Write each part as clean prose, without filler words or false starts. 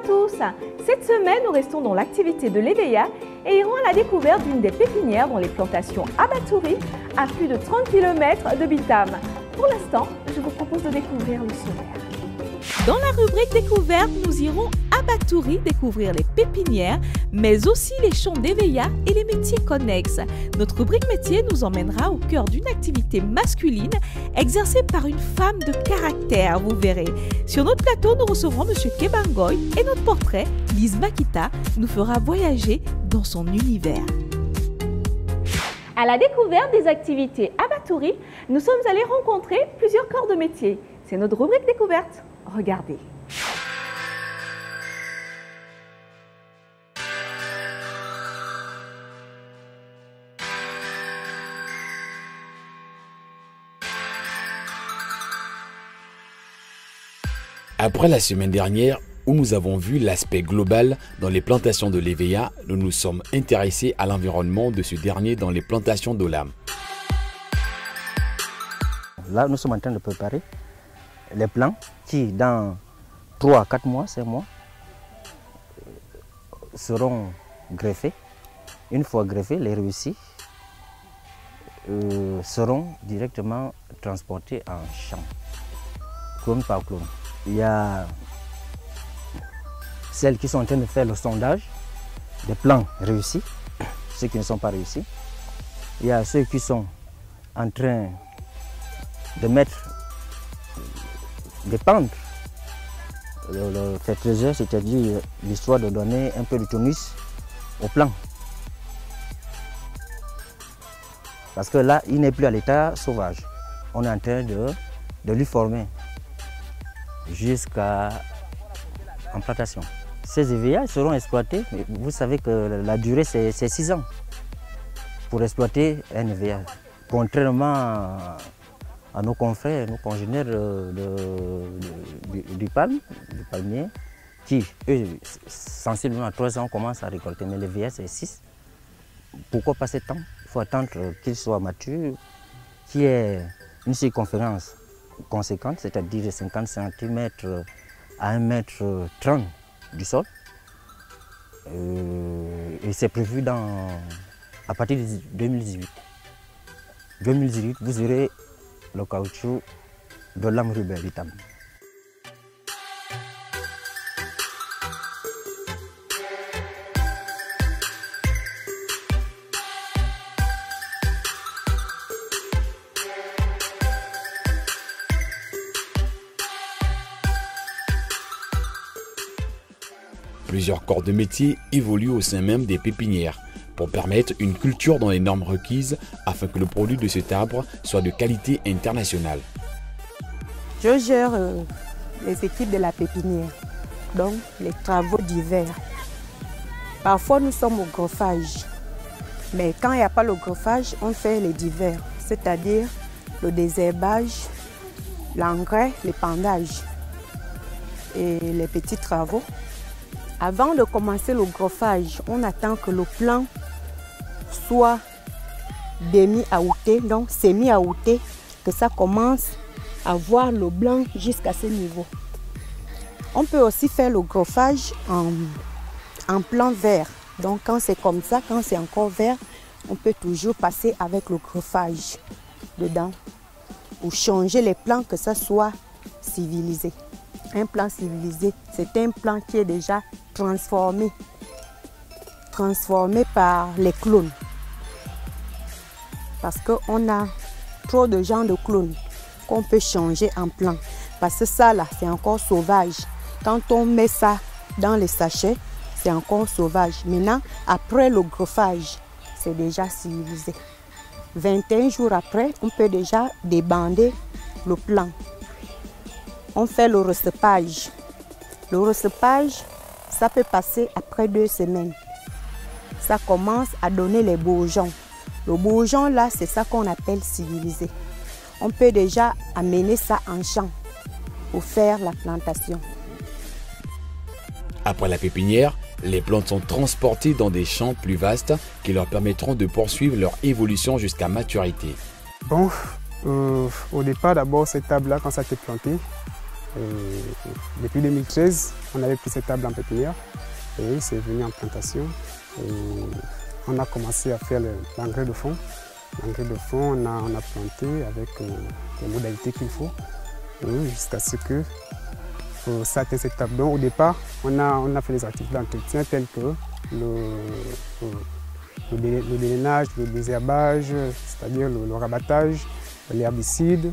tous. Cette semaine, nous restons dans l'activité de l'EVEA et irons à la découverte d'une des pépinières dont les plantations Abattouri à plus de 30 km de Bitam. Pour l'instant, je vous propose de découvrir le sommaire. Dans la rubrique découverte, nous irons à Abattouri découvrir les pépinières, mais aussi les champs d'EVEA et les métiers connexes. Notre rubrique métier nous emmènera au cœur d'une activité masculine exercée par une femme de caractère, vous verrez. Sur notre plateau, nous recevrons M. Kebangoy et notre portrait, Lise Makita, nous fera voyager dans son univers. À la découverte des activités Abattouri, nous sommes allés rencontrer plusieurs corps de métier. C'est notre rubrique découverte. Regardez. Après la semaine dernière, où nous avons vu l'aspect global dans les plantations de l'EVEA, nous nous sommes intéressés à l'environnement de ce dernier dans les plantations d'Olam. Là, nous sommes en train de préparer les plants qui, dans 3 à 4 mois, 5 mois, seront greffés. Une fois greffés, les réussis seront directement transportés en champ, clone par clone. Il y a celles qui sont en train de faire le sondage des plants réussis, ceux qui ne sont pas réussis. Il y a ceux qui sont en train de mettre, de pendre le fertiliseur, c'est-à-dire l'histoire de donner un peu de tonus au plant. Parce que là, il n'est plus à l'état sauvage. On est en train de lui former jusqu'à en plantation. Ces EVEA seront exploités, mais vous savez que la durée c'est 6 ans pour exploiter un EVEA. Contrairement à nos confrères, nos congénères du palmier, qui, eux, sensiblement à 3 ans, commencent à récolter. Mais l'EVEA, c'est 6. Pourquoi passer tant? Il faut attendre qu'il soit mature, qu'il y ait une circonférence conséquente, c'est-à-dire de 50 cm à 1,30 m du sol. Et c'est prévu à partir de 2018. 2018, vous aurez le caoutchouc de l'âme Rubel Bitam. Plusieurs corps de métier évoluent au sein même des pépinières pour permettre une culture dans les normes requises afin que le produit de cet arbre soit de qualité internationale. Je gère les équipes de la pépinière, donc les travaux d'hiver. Parfois nous sommes au greffage, mais quand il n'y a pas le greffage, on fait les divers, c'est-à-dire le désherbage, l'engrais, l'épandage et les petits travaux. Avant de commencer le greffage, on attend que le plant soit demi-aouté, donc semi-aouté, que ça commence à voir le blanc jusqu'à ce niveau. On peut aussi faire le greffage en plant vert. Donc quand c'est comme ça, quand c'est encore vert, on peut toujours passer avec le greffage dedans pour changer les plants, que ça soit civilisé. Un plant civilisé, c'est un plant qui est déjà transformé par les clones. Parce qu'on a trop de genres de clones qu'on peut changer en plant. Parce que ça là, c'est encore sauvage. Quand on met ça dans les sachets, c'est encore sauvage. Maintenant, après le greffage, c'est déjà civilisé. 21 jours après, on peut déjà débander le plant. On fait le recépage. Le recépage, ça peut passer après 2 semaines. Ça commence à donner les bourgeons. Le bourgeon là, c'est ça qu'on appelle civilisé. On peut déjà amener ça en champ pour faire la plantation. Après la pépinière, les plantes sont transportées dans des champs plus vastes qui leur permettront de poursuivre leur évolution jusqu'à maturité. Bon, au départ, d'abord, cette table-là, quand ça a été planté, Depuis 2013, on avait pris cette table en pépinière et c'est venu en plantation. Et on a commencé à faire l'engrais de fond. L'engrais de fond, on a planté avec les modalités qu'il faut jusqu'à ce que ça atteigne cette table. Donc au départ, on a fait des activités d'entretien telles que le délainage, le désherbage, c'est-à-dire le rabattage, l'herbicide,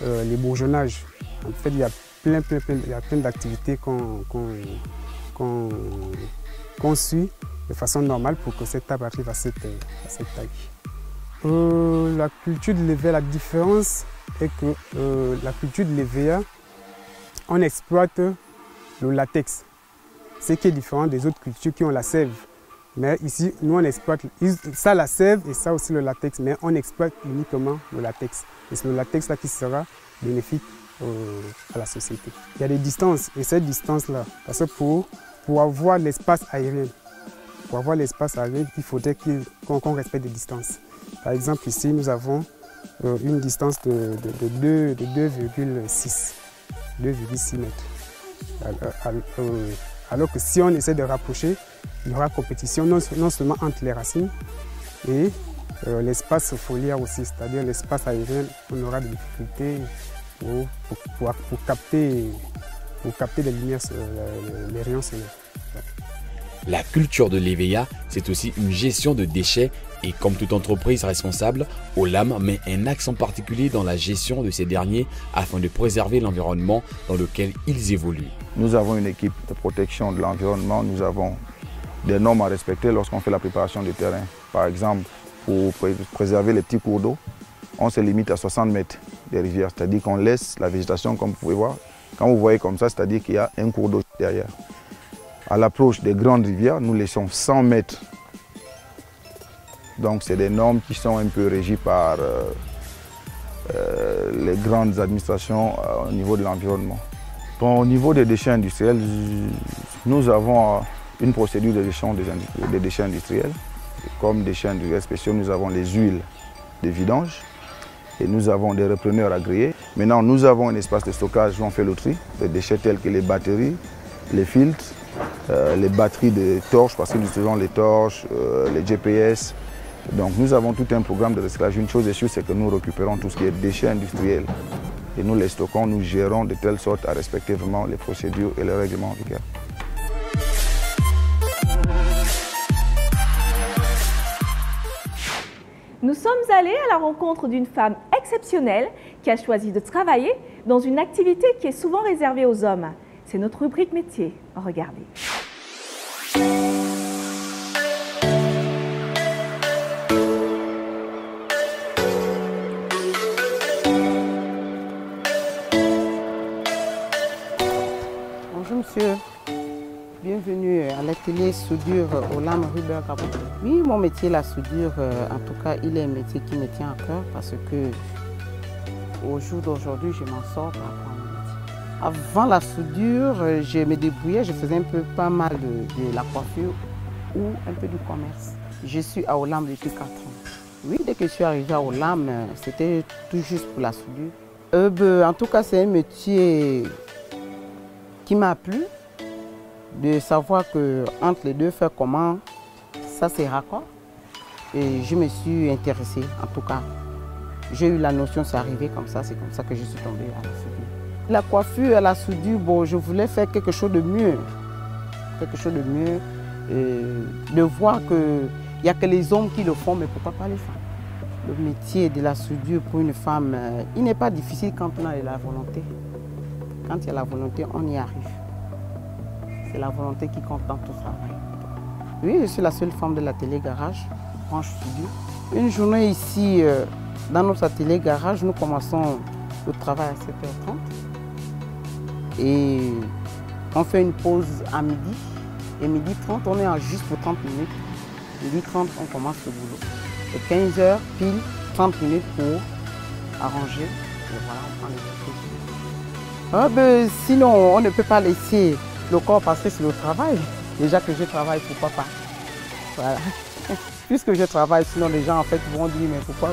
les bourgeonnages. En fait, il y a plein d'activités qu'on suit de façon normale pour que cette table arrive à cette taille. La culture de l'EVA, la différence est que la culture de l'EVA, on exploite le latex, ce qui est différent des autres cultures qui ont la sève. Mais ici, nous on exploite ça la sève et ça aussi le latex, mais on exploite uniquement le latex. Et c'est le latex là qui sera bénéfique à la société. Il y a des distances et cette distance-là, parce que pour avoir l'espace aérien, il faudrait qu'on respecte des distances. Par exemple, ici, nous avons une distance de 2,6 mètres. Alors que si on essaie de rapprocher, il y aura compétition non seulement entre les racines et l'espace foliaire aussi, c'est-à-dire l'espace aérien, on aura des difficultés pour capter les lumières, les rayons solaires. La culture de l'EVA, c'est aussi une gestion de déchets et comme toute entreprise responsable, Olam met un accent particulier dans la gestion de ces derniers afin de préserver l'environnement dans lequel ils évoluent. Nous avons une équipe de protection de l'environnement, nous avons des normes à respecter lorsqu'on fait la préparation du terrain. Par exemple, pour préserver les petits cours d'eau, on se limite à 60 mètres des rivières, c'est-à-dire qu'on laisse la végétation comme vous pouvez voir. Quand vous voyez comme ça, c'est-à-dire qu'il y a un cours d'eau derrière. À l'approche des grandes rivières, nous laissons 100 mètres. Donc c'est des normes qui sont un peu régies par les grandes administrations au niveau de l'environnement. Bon, au niveau des déchets industriels, nous avons une procédure de gestion des déchets industriels. Comme déchets industriels spéciaux, nous avons les huiles de vidange et nous avons des repreneurs agréés. Maintenant, nous avons un espace de stockage où on fait le tri des déchets tels que les batteries, les filtres, les batteries de torches, parce que nous utilisons les torches, les GPS. Donc nous avons tout un programme de recyclage. Une chose est sûre, c'est que nous récupérons tout ce qui est déchets industriels et nous les stockons, nous gérons de telle sorte à respecter vraiment les procédures et les règlements en vigueur. Nous sommes allés à la rencontre d'une femme exceptionnelle qui a choisi de travailler dans une activité qui est souvent réservée aux hommes. C'est notre rubrique métier. Regardez. Bonjour monsieur, bienvenue à l'atelier soudure Olam Rubber Gabon. Oui, mon métier, la soudure, en tout cas, il est un métier qui me tient à cœur parce que au jour d'aujourd'hui, je m'en sors par rapport à mon métier. Avant la soudure, je me débrouillais, je faisais un peu pas mal de la coiffure ou un peu du commerce. Je suis à Olam depuis 4 ans. Oui, dès que je suis arrivée à Olam, c'était tout juste pour la soudure. En tout cas, c'est un métier qui m'a plu, de savoir que entre les deux, faire comment ça c'est raccord. Et je me suis intéressée, en tout cas. J'ai eu la notion, c'est arrivé comme ça, c'est comme ça que je suis tombée à la soudure. La coiffure, à la soudure, bon, je voulais faire quelque chose de mieux. Quelque chose de mieux. De voir qu'il n'y a que les hommes qui le font, mais pourquoi pas les femmes? Le métier de la soudure pour une femme, il n'est pas difficile quand on a de la volonté. Quand il y a la volonté, on y arrive. C'est la volonté qui compte dans tout travail. Oui, je suis la seule femme de l'atelier garage, branche soudure. Une journée ici, dans notre atelier garage, nous commençons le travail à 7h30. Et on fait une pause à midi. Et midi 30, on est en juste pour 30 minutes. Midi 30, on commence le boulot. Et 15h, pile, 30 minutes pour arranger. Et voilà, on prend les autres. Sinon, on ne peut pas laisser le corps passer sur le travail. Déjà que je travaille, pourquoi pas. Voilà. Puisque je travaille, sinon les gens en fait vont dire mais pourquoi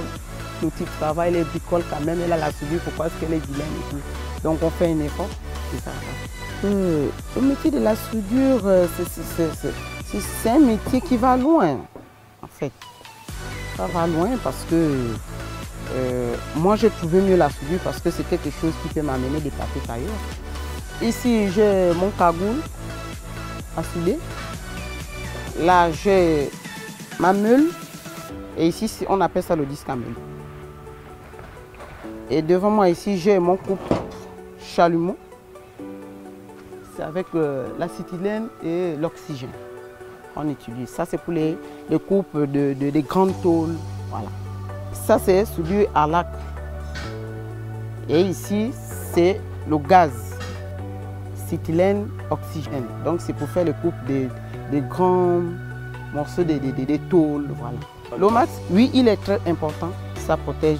le type travaille, les bricoles quand même, elle a la soudure, pourquoi est-ce qu'elle est vilaine et tout. Donc on fait un effort. C'est ça. Le métier de la soudure, c'est un métier qui va loin, en fait. Ça va loin parce que moi, j'ai trouvé mieux la soudure parce que c'est quelque chose qui peut m'amener des papiers ailleurs. Ici, j'ai mon cagoule à souder. Là, j'ai ma meule. Et ici, on appelle ça le disque à meule. Et devant moi, ici, j'ai mon coupe chalumeau. C'est avec l'acétylène et l'oxygène. On utilise. Ça, c'est pour les coupes des grandes tôles. Voilà. Ça, c'est soudure à lac. Et ici, c'est le gaz. Acétylène, oxygène. Donc, c'est pour faire les coupes des grands morceaux des tôles. Voilà. L'OMAX, oui, il est très important. Ça protège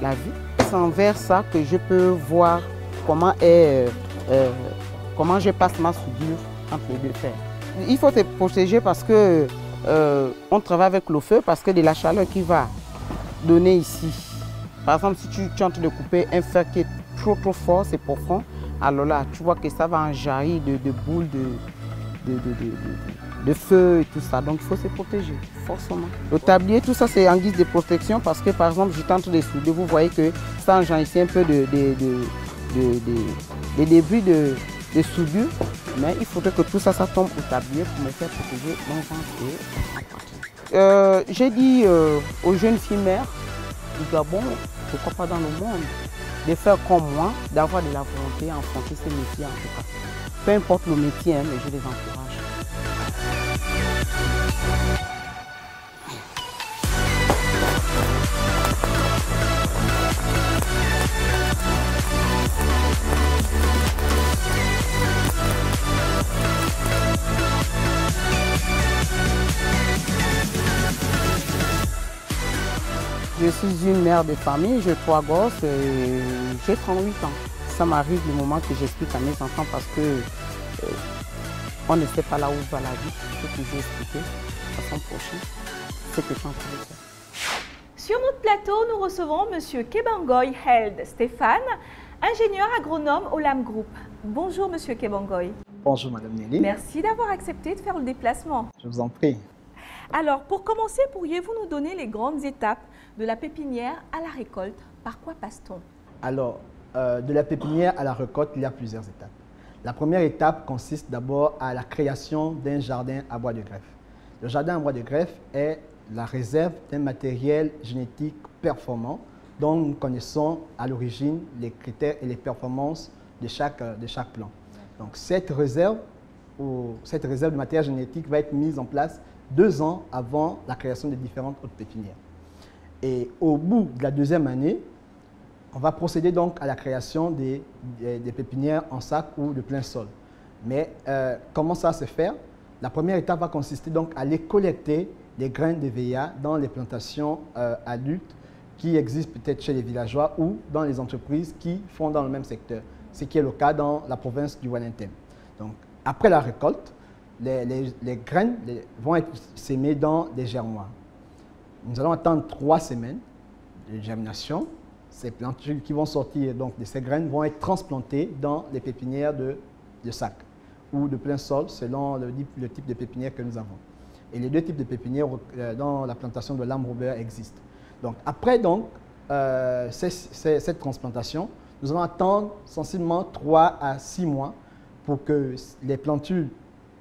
la vie. C'est envers ça que je peux voir comment je passe ma soudure entre les deux fers. Il faut te protéger parce que on travaille avec le feu parce que de la chaleur qui va donner ici. Par exemple, si tu es en train de couper un fer qui est trop fort, c'est profond, alors là, tu vois que ça va enjaillir de boules de feu et tout ça. Donc, il faut se protéger, forcément. Le tablier, tout ça, c'est en guise de protection parce que, par exemple, j'étais en train de souder, vous voyez que ça enjaillissait un peu de débris de soudure. Mais il faudrait que tout ça, ça tombe au tablier pour me faire protéger mon ventre. J'ai dit aux jeunes filles mères du Gabon, pourquoi pas dans le monde, de faire comme moi, d'avoir de la volonté à affronter ces métiers en tout cas. Peu importe le métier, hein, mais je les encourage. Je suis une mère de famille, j'ai 3 gosses et j'ai 38 ans. Ça m'arrive le moment que j'explique à mes enfants parce que on ne sait pas là où va la vie. Ce que j'ai expliqué de façon prochaine, c'est que je suis en train de faire. Sur notre plateau, nous recevons M. Kebangoy Held Stéphane, ingénieur agronome au LAM Group. Bonjour M. Kebangoy. Bonjour Madame Nelly. Merci d'avoir accepté de faire le déplacement. Je vous en prie. Alors, pour commencer, pourriez-vous nous donner les grandes étapes de la pépinière à la récolte? Par quoi passe-t-on? Alors, de la pépinière à la récolte, il y a plusieurs étapes. La première étape consiste d'abord à la création d'un jardin à bois de greffe. Le jardin à bois de greffe est la réserve d'un matériel génétique performant dont nous connaissons à l'origine les critères et les performances de chaque plant. Donc, cette réserve de matériel génétique va être mise en place 2 ans avant la création des différentes autres pépinières. Et au bout de la 2e année, on va procéder donc à la création des pépinières en sac ou de plein sol. Mais comment ça va se faire? La première étape va consister donc à aller collecter les graines de VIA dans les plantations adultes qui existent peut-être chez les villageois ou dans les entreprises qui font dans le même secteur, ce qui est le cas dans la province du Wallintem. Donc, après la récolte, les graines vont être sémées dans des germoirs. Nous allons attendre 3 semaines de germination. Ces plantules qui vont sortir donc, de ces graines vont être transplantées dans les pépinières de sac ou de plein sol selon le type de pépinière que nous avons. Et les 2 types de pépinières dans la plantation de LAM Robert existent. Donc, après donc, cette transplantation, nous allons attendre sensiblement 3 à 6 mois pour que les plantules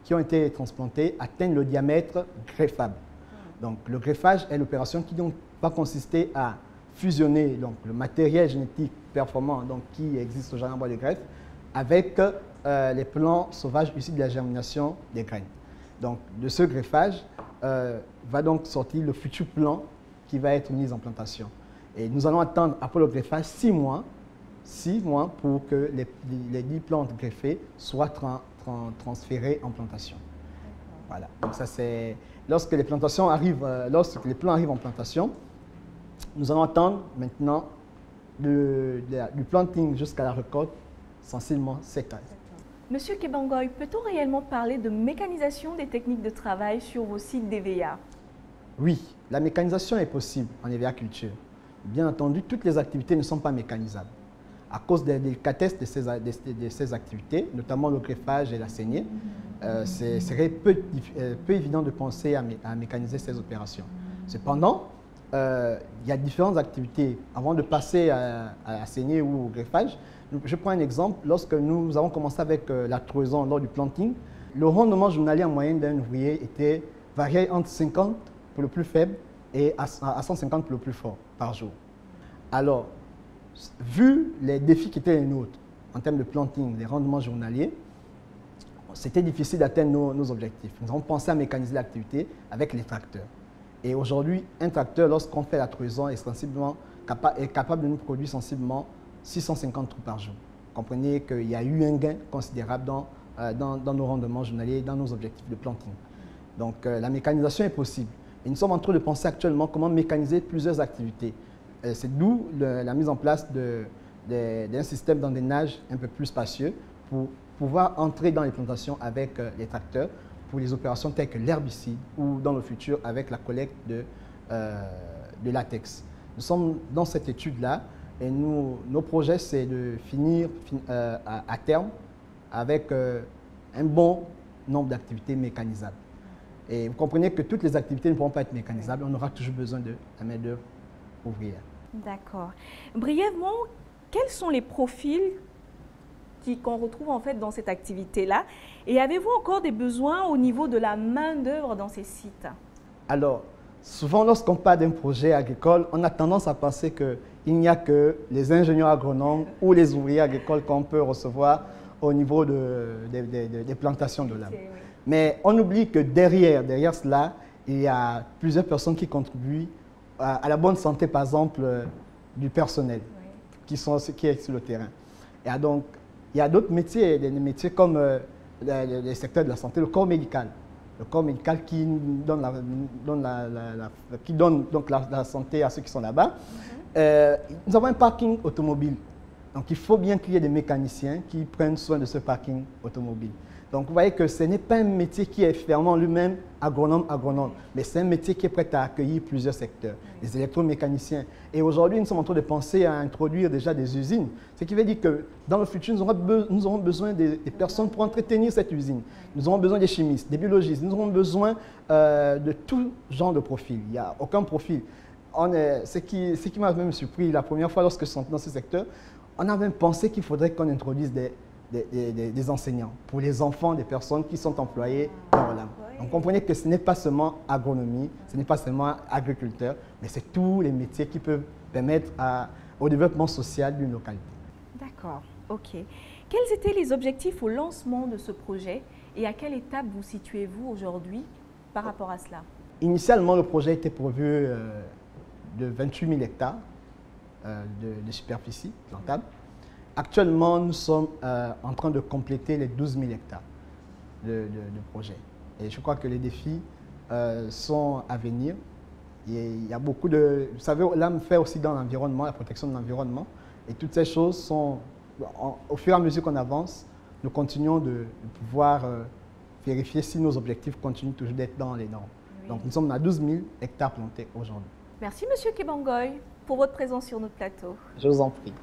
qui ont été transplantées atteignent le diamètre greffable. Donc, le greffage est l'opération qui donc, va consister à fusionner donc, le matériel génétique performant donc, qui existe au jardin à bois de greffe avec les plants sauvages issus de la germination des graines. Donc, de ce greffage va donc sortir le futur plant qui va être mis en plantation. Et nous allons attendre après le greffage 6 mois pour que les 10 plantes greffées soient transférées en plantation. Voilà. Donc ça c'est lorsque les plants arrivent en plantation, nous allons attendre maintenant du planting jusqu'à la récolte sensiblement 7 ans. Monsieur Kebangoy, peut-on réellement parler de mécanisation des techniques de travail sur vos sites d'EVA? Oui, la mécanisation est possible en EVA culture. Bien entendu, toutes les activités ne sont pas mécanisables. à cause des délicatesses de ces activités, notamment le greffage et la saignée, ce serait peu évident de penser à mécaniser ces opérations. Cependant, il y a différentes activités. Avant de passer à la saignée ou au greffage, je prends un exemple. Lorsque nous avons commencé avec la trouaison lors du planting, le rendement journalier en moyenne d'un ouvrier variait entre 50 pour le plus faible et à 150 pour le plus fort par jour. Alors, vu les défis qui étaient les nôtres en termes de planting, les rendements journaliers, c'était difficile d'atteindre nos objectifs. Nous avons pensé à mécaniser l'activité avec les tracteurs. Et aujourd'hui, un tracteur, lorsqu'on fait la trouaison, est capable de nous produire sensiblement 650 trous par jour. Comprenez qu'il y a eu un gain considérable dans nos rendements journaliers, dans nos objectifs de planting. Donc la mécanisation est possible. Et nous sommes en train de penser actuellement comment mécaniser plusieurs activités. C'est d'où la mise en place d'un système d'endainage un peu plus spacieux pour pouvoir entrer dans les plantations avec les tracteurs pour les opérations telles que l'herbicide ou dans le futur avec la collecte de latex. Nous sommes dans cette étude-là et nos projets, c'est de finir à terme avec un bon nombre d'activités mécanisables. Et vous comprenez que toutes les activités ne pourront pas être mécanisables, on aura toujours besoin de la main-d'œuvre ouvrière. D'accord. Brièvement, quels sont les profils qu'on retrouve en fait dans cette activité-là? Et avez-vous encore des besoins au niveau de la main-d'œuvre dans ces sites? Alors, souvent lorsqu'on parle d'un projet agricole, on a tendance à penser qu'il n'y a que les ingénieurs agronomes ou les ouvriers agricoles qu'on peut recevoir au niveau des plantations de lame. Okay, oui. Mais on oublie que derrière cela, il y a plusieurs personnes qui contribuent à la bonne santé, par exemple, du personnel, oui, qui est sur le terrain. Et donc, il y a d'autres métiers, des métiers comme les secteurs de la santé, le corps médical. Le corps médical qui donne donc la santé à ceux qui sont là-bas. Nous avons un parking automobile. Donc, il faut bien qu'il y ait des mécaniciens qui prennent soin de ce parking automobile. Donc, vous voyez que ce n'est pas un métier qui est finalement lui-même agronome, mais c'est un métier qui est prêt à accueillir plusieurs secteurs, les électromécaniciens. Et aujourd'hui, nous sommes en train de penser à introduire déjà des usines. Ce qui veut dire que dans le futur, nous aurons besoin des personnes pour entretenir cette usine. Nous aurons besoin des chimistes, des biologistes, nous aurons besoin de tout genre de profil. Il n'y a aucun profil. Ce qui m'a même surpris la première fois lorsque je suis dans ce secteur, on a même pensé qu'il faudrait qu'on introduise des enseignants pour les enfants des personnes qui sont employées dans l'âme. Donc comprenez que ce n'est pas seulement agronomie, ce n'est pas seulement agriculteur, mais c'est tous les métiers qui peuvent permettre au développement social d'une localité. D'accord, ok. Quels étaient les objectifs au lancement de ce projet et à quelle étape vous situez-vous aujourd'hui par rapport à cela? Initialement, le projet était pourvu de 28 000 hectares de superficie plantable. Actuellement, nous sommes en train de compléter les 12 000 hectares de projet. Et je crois que les défis sont à venir. Il y a beaucoup de... Vous savez, l'âme fait aussi dans l'environnement, la protection de l'environnement. Et toutes ces choses sont... Au fur et à mesure qu'on avance, nous continuons de pouvoir vérifier si nos objectifs continuent toujours d'être dans les normes. Oui. Donc, nous sommes à 12 000 hectares plantés aujourd'hui. Merci, Monsieur Kebangoy, pour votre présence sur notre plateau. Je vous en prie.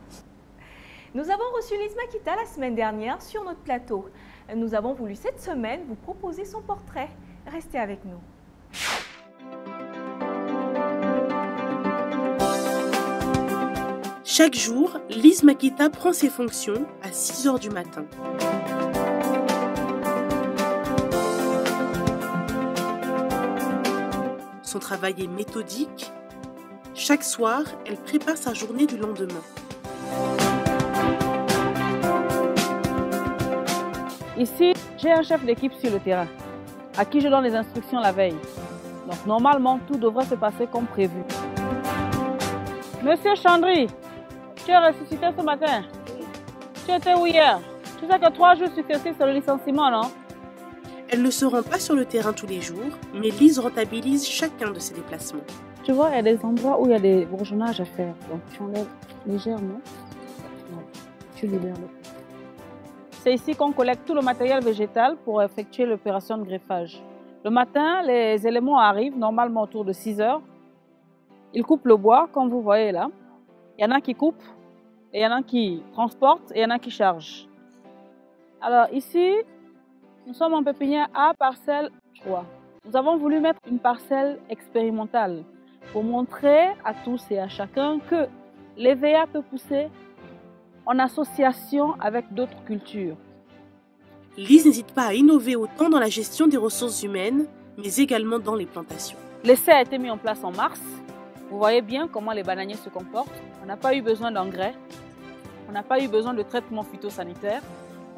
Nous avons reçu Lise Makita la semaine dernière sur notre plateau. Nous avons voulu cette semaine vous proposer son portrait. Restez avec nous. Chaque jour, Lise Makita prend ses fonctions à 6 h du matin. Son travail est méthodique. Chaque soir, elle prépare sa journée du lendemain. Ici, j'ai un chef d'équipe sur le terrain, à qui je donne les instructions la veille. Donc normalement, tout devrait se passer comme prévu. Monsieur Chandry, tu es ressuscité ce matin. Tu étais où hier? Tu sais que 3 jours successifs, c'est le licenciement, non? Elle ne se rend pas sur le terrain tous les jours, mais Lise rentabilise chacun de ses déplacements. Tu vois, il y a des endroits où il y a des bourgeonnages à faire. Donc tu enlèves légèrement. Non, tu libères le. C'est ici qu'on collecte tout le matériel végétal pour effectuer l'opération de greffage. Le matin, les éléments arrivent normalement autour de 6 h. Ils coupent le bois, comme vous voyez là. Il y en a qui coupent Et il y en a qui transportent et il y en a qui chargent. Alors ici, nous sommes en pépinière A, parcelle 3. Nous avons voulu mettre une parcelle expérimentale pour montrer à tous et à chacun que l'EVA peut pousser en association avec d'autres cultures. Lise n'hésite pas à innover autant dans la gestion des ressources humaines, mais également dans les plantations. L'essai a été mis en place en mars. Vous voyez bien comment les bananiers se comportent. On n'a pas eu besoin d'engrais, on n'a pas eu besoin de traitement phytosanitaire,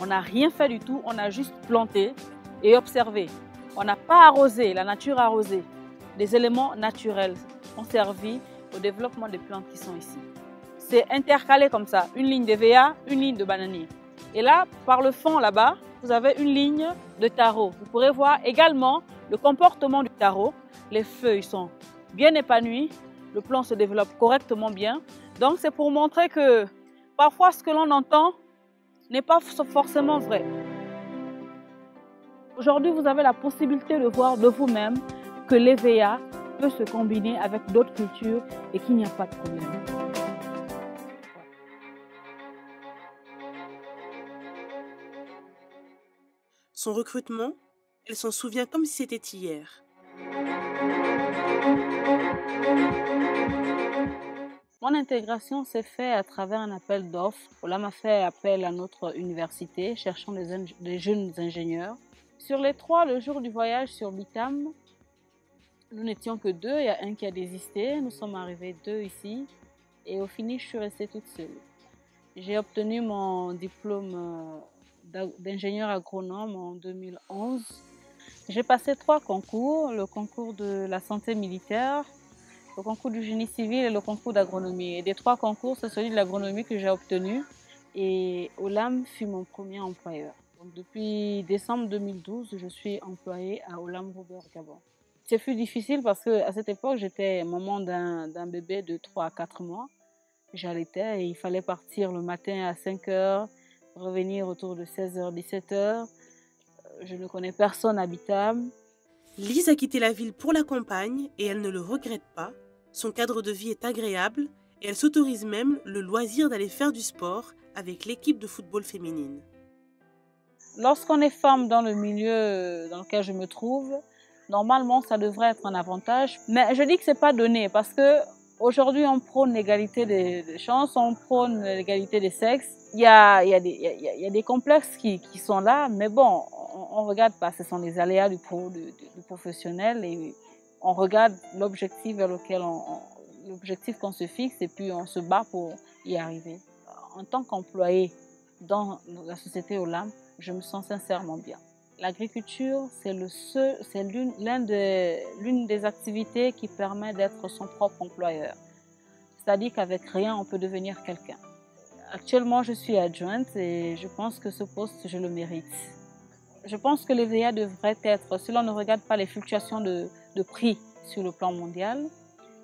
on n'a rien fait du tout, on a juste planté et observé. On n'a pas arrosé, la nature a arrosé. Des éléments naturels ont servi au développement des plantes qui sont ici. C'est intercalé comme ça, une ligne d'EVA, une ligne de bananier. Et là, par le fond là-bas, vous avez une ligne de taro. Vous pourrez voir également le comportement du taro. Les feuilles sont bien épanouies, le plant se développe correctement bien. Donc c'est pour montrer que parfois ce que l'on entend n'est pas forcément vrai. Aujourd'hui, vous avez la possibilité de voir de vous-même que l'EVA peut se combiner avec d'autres cultures et qu'il n'y a pas de problème. Son recrutement, elle s'en souvient comme si c'était hier. Mon intégration s'est faite à travers un appel d'offres. Olam a fait appel à notre université, cherchant des jeunes ingénieurs. Sur les 3, le jour du voyage sur Bitam, nous n'étions que 2. Il y a un qui a désisté. Nous sommes arrivés 2 ici. Et au finish, je suis restée toute seule. J'ai obtenu mon diplôme d'ingénieur agronome en 2011. J'ai passé 3 concours, le concours de la santé militaire, le concours du génie civil et le concours d'agronomie. Et des 3 concours, c'est celui de l'agronomie que j'ai obtenu. Et Olam fut mon premier employeur. Donc, depuis décembre 2012, je suis employée à Olam Ruber Gabon. C'est plus difficile parce qu'à cette époque, j'étais maman d'un bébé de 3 à 4 mois. J'allaitais et il fallait partir le matin à 5 h, revenir autour de 16 h, 17 h. Je ne connais personne à Bitam. Lise a quitté la ville pour la campagne et elle ne le regrette pas. Son cadre de vie est agréable et elle s'autorise même le loisir d'aller faire du sport avec l'équipe de football féminine. Lorsqu'on est femme dans le milieu dans lequel je me trouve, normalement ça devrait être un avantage. Mais je dis que ce n'est pas donné parce qu'aujourd'hui on prône l'égalité des chances, on prône l'égalité des sexes. Il y a des complexes qui sont là, mais bon, on ne regarde pas. Ce sont les aléas du professionnel et on regarde l'objectif vers lequel l'objectif qu'on se fixe et puis on se bat pour y arriver. En tant qu'employé dans la société Olam, je me sens sincèrement bien. L'agriculture, c'est l'une des activités qui permet d'être son propre employeur. C'est-à-dire qu'avec rien, on peut devenir quelqu'un. Actuellement, je suis adjointe et je pense que ce poste, je le mérite. Je pense que l'EVA devrait être, si l'on ne regarde pas les fluctuations de prix sur le plan mondial,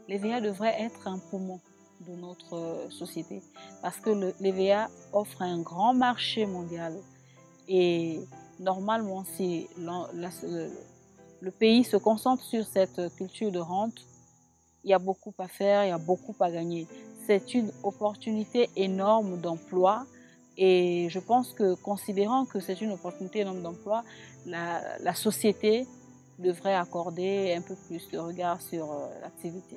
l'EVA devrait être un poumon de notre société. Parce que l'EVA offre un grand marché mondial. Et normalement, si le pays se concentre sur cette culture de rente, il y a beaucoup à faire, il y a beaucoup à gagner. C'est une opportunité énorme d'emploi et je pense que, considérant que c'est une opportunité énorme d'emploi, la société devrait accorder un peu plus de regard sur l'activité.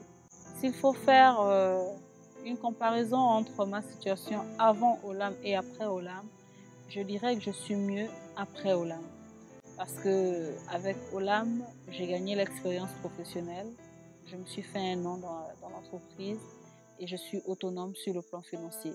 S'il faut faire une comparaison entre ma situation avant Olam et après Olam, je dirais que je suis mieux après Olam. Parce qu'avec Olam, j'ai gagné l'expérience professionnelle. Je me suis fait un nom dans l'entreprise et je suis autonome sur le plan financier.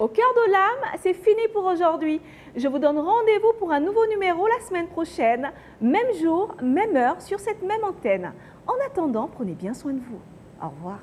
Au cœur d'Olam, c'est fini pour aujourd'hui. Je vous donne rendez-vous pour un nouveau numéro la semaine prochaine, même jour, même heure, sur cette même antenne. En attendant, prenez bien soin de vous. Au revoir.